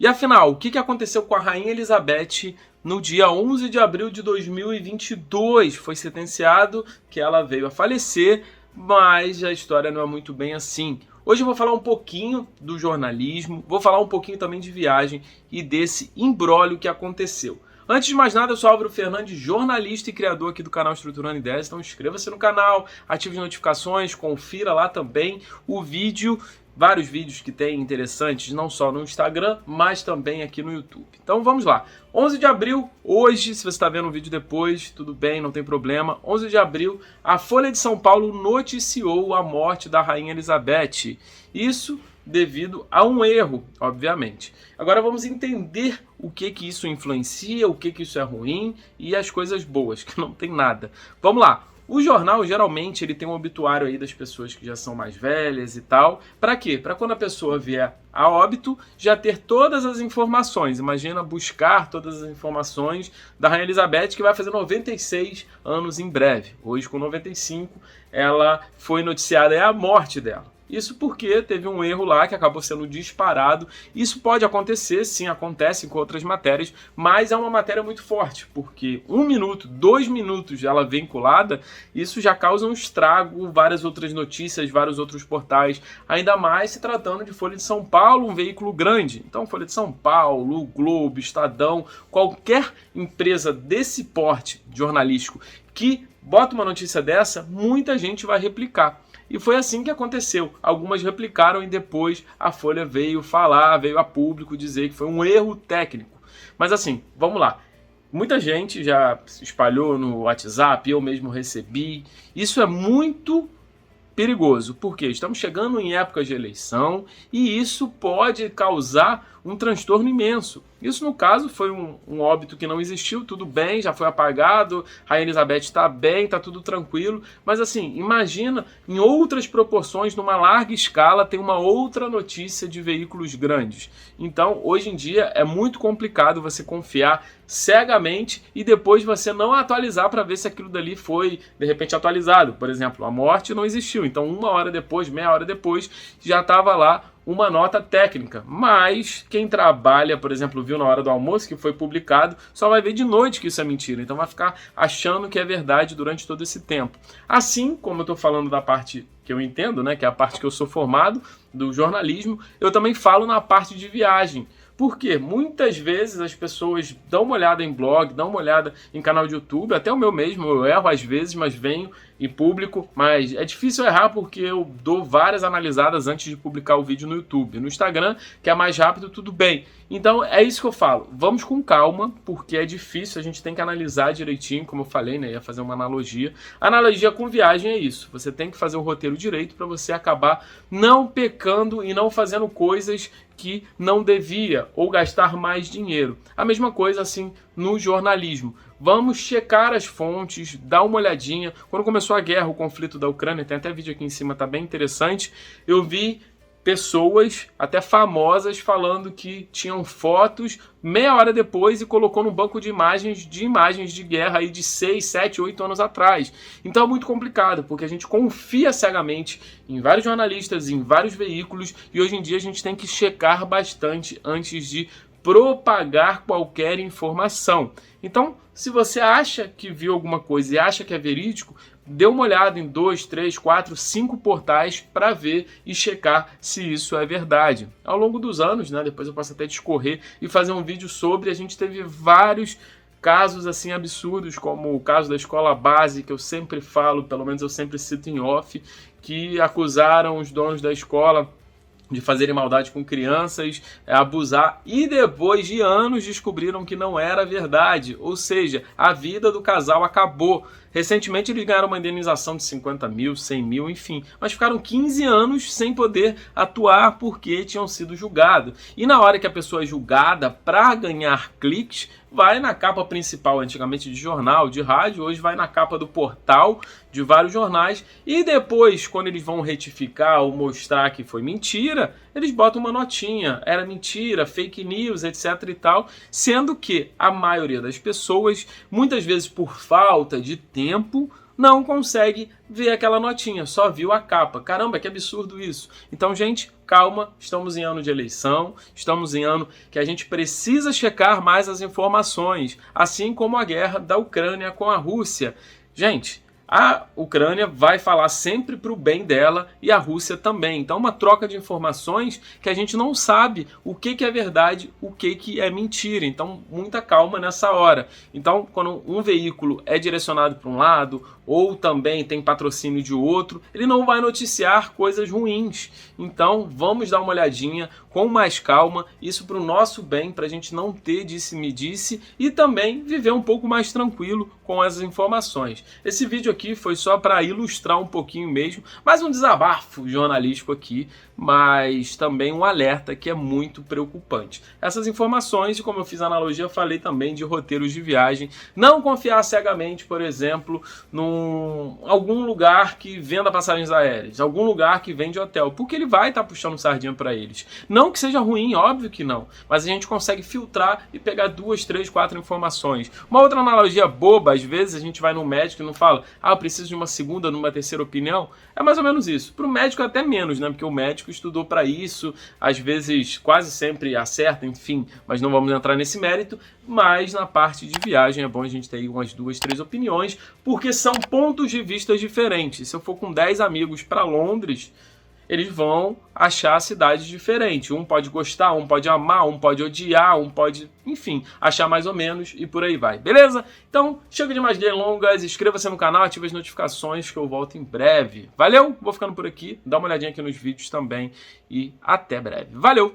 E afinal, o que aconteceu com a Rainha Elizabeth no dia 11 de abril de 2022? Foi sentenciado que ela veio a falecer, mas a história não é muito bem assim. Hoje eu vou falar um pouquinho do jornalismo, vou falar um pouquinho também de viagem e desse imbróglio que aconteceu. Antes de mais nada, eu sou Álvaro Fernandes, jornalista e criador aqui do canal Estruturando Ideias, então inscreva-se no canal, ative as notificações, confira lá também o vídeo, vários vídeos que tem interessantes, não só no Instagram, mas também aqui no YouTube. Então vamos lá. 11 de abril, hoje, se você está vendo o vídeo depois, tudo bem, não tem problema. 11 de abril, a Folha de São Paulo noticiou a morte da Rainha Elizabeth. Isso devido a um erro, obviamente. Agora vamos entender o que isso influencia, o que isso é ruim e as coisas boas, que não tem nada. Vamos lá. O jornal, geralmente, ele tem um obituário aí das pessoas que já são mais velhas e tal. Para quê? Para quando a pessoa vier a óbito, já ter todas as informações. Imagina buscar todas as informações da Rainha Elizabeth, que vai fazer 96 anos em breve. Hoje, com 95, ela foi noticiada, é a morte dela. Isso porque teve um erro lá que acabou sendo disparado. Isso pode acontecer, sim, acontece com outras matérias, mas é uma matéria muito forte, porque 1 minuto, 2 minutos ela vinculada, isso já causa um estrago, várias outras notícias, vários outros portais, ainda mais se tratando de Folha de São Paulo, um veículo grande. Então, Folha de São Paulo, o Globo, Estadão, qualquer empresa desse porte jornalístico que bota uma notícia dessa, muita gente vai replicar. E foi assim que aconteceu. Algumas replicaram e depois a Folha veio falar, veio a público dizer que foi um erro técnico. Mas assim, vamos lá. Muita gente já se espalhou no WhatsApp, eu mesmo recebi. Isso é muito perigoso, porque estamos chegando em épocas de eleição e isso pode causar um transtorno imenso. Isso, no caso, foi um óbito que não existiu, tudo bem, já foi apagado, a Rainha Elizabeth está bem, está tudo tranquilo, mas assim, imagina em outras proporções, numa larga escala, tem uma outra notícia de veículos grandes. Então, hoje em dia, é muito complicado você confiar cegamente e depois você não atualizar para ver se aquilo dali foi, de repente, atualizado. Por exemplo, a morte não existiu, então 1 hora depois, meia hora depois, já estava lá uma nota técnica, mas quem trabalha, por exemplo, viu na hora do almoço que foi publicado, só vai ver de noite que isso é mentira, então vai ficar achando que é verdade durante todo esse tempo. Assim como eu estou falando da parte que eu entendo, né, que é a parte que eu sou formado, do jornalismo, eu também falo na parte de viagem. Porque muitas vezes as pessoas dão uma olhada em blog, dão uma olhada em canal de YouTube, até o meu mesmo, eu erro às vezes, mas venho em público, mas é difícil errar porque eu dou várias analisadas antes de publicar o vídeo no YouTube. No Instagram, que é mais rápido, tudo bem. Então é isso que eu falo, vamos com calma, porque é difícil, a gente tem que analisar direitinho, como eu falei, né, ia fazer uma analogia. A analogia com viagem é isso, você tem que fazer o roteiro direito para você acabar não pecando e não fazendo coisas que não devia, ou gastar mais dinheiro. A mesma coisa assim no jornalismo. Vamos checar as fontes, dar uma olhadinha. Quando começou a guerra, o conflito da Ucrânia, tem até vídeo aqui em cima, tá bem interessante, eu vi pessoas, até famosas, falando que tinham fotos meia hora depois e colocou no banco de imagens de guerra aí de 6, 7, 8 anos atrás. Então é muito complicado, porque a gente confia cegamente em vários jornalistas, em vários veículos, e hoje em dia a gente tem que checar bastante antes de propagar qualquer informação. Então, se você acha que viu alguma coisa e acha que é verídico, dê uma olhada em 2, 3, 4, 5 portais para ver e checar se isso é verdade. Ao longo dos anos, né, depois eu posso até discorrer e fazer um vídeo sobre, a gente teve vários casos assim absurdos, como o caso da escola base, que eu sempre falo, pelo menos eu sempre cito em off, que acusaram os donos da escola de fazerem maldade com crianças, abusar, e depois de anos descobriram que não era verdade, ou seja, a vida do casal acabou. Recentemente eles ganharam uma indenização de 50 mil, 100 mil, enfim, mas ficaram 15 anos sem poder atuar porque tinham sido julgados. E na hora que a pessoa é julgada para ganhar cliques, vai na capa principal, antigamente de jornal, de rádio, hoje vai na capa do portal de vários jornais, e depois, quando eles vão retificar ou mostrar que foi mentira, eles botam uma notinha, era mentira, fake news, etc e tal, sendo que a maioria das pessoas, muitas vezes por falta de tempo, não consegue ver aquela notinha, só viu a capa. Caramba, que absurdo isso. Então, gente, calma, estamos em ano de eleição, estamos em ano que a gente precisa checar mais as informações, assim como a guerra da Ucrânia com a Rússia. Gente, a Ucrânia vai falar sempre para o bem dela e a Rússia também. Então, uma troca de informações que a gente não sabe o que é verdade, o que é mentira. Então, muita calma nessa hora. Então, quando um veículo é direcionado para um lado ou também tem patrocínio de outro, ele não vai noticiar coisas ruins. Então, vamos dar uma olhadinha com mais calma, isso para o nosso bem, para a gente não ter disse-me-disse e também viver um pouco mais tranquilo com as informações. Esse vídeo aqui foi só para ilustrar um pouquinho mesmo, mais um desabafo jornalístico aqui, mas também um alerta que é muito preocupante. Essas informações, como eu fiz a analogia, eu falei também de roteiros de viagem. Não confiar cegamente, por exemplo, algum lugar que venda passagens aéreas, algum lugar que vende hotel, porque ele vai estar puxando sardinha para eles. Não que seja ruim, óbvio que não, mas a gente consegue filtrar e pegar 2, 3, 4 informações. Uma outra analogia boba, às vezes a gente vai no médico e não fala, eu preciso de uma segunda, numa terceira opinião. É mais ou menos isso. Para o médico até menos, né? Porque o médico estudou para isso, às vezes quase sempre acerta, enfim, mas não vamos entrar nesse mérito. Mas na parte de viagem é bom a gente ter aí umas 2, 3 opiniões, porque são pontos de vista diferentes. Se eu for com 10 amigos para Londres, eles vão achar a cidade diferente. Um pode gostar, um pode amar, um pode odiar, um pode, enfim, achar mais ou menos e por aí vai. Beleza? Então, chega de mais delongas, inscreva-se no canal, ative as notificações que eu volto em breve. Valeu? Vou ficando por aqui, dá uma olhadinha aqui nos vídeos também e até breve. Valeu!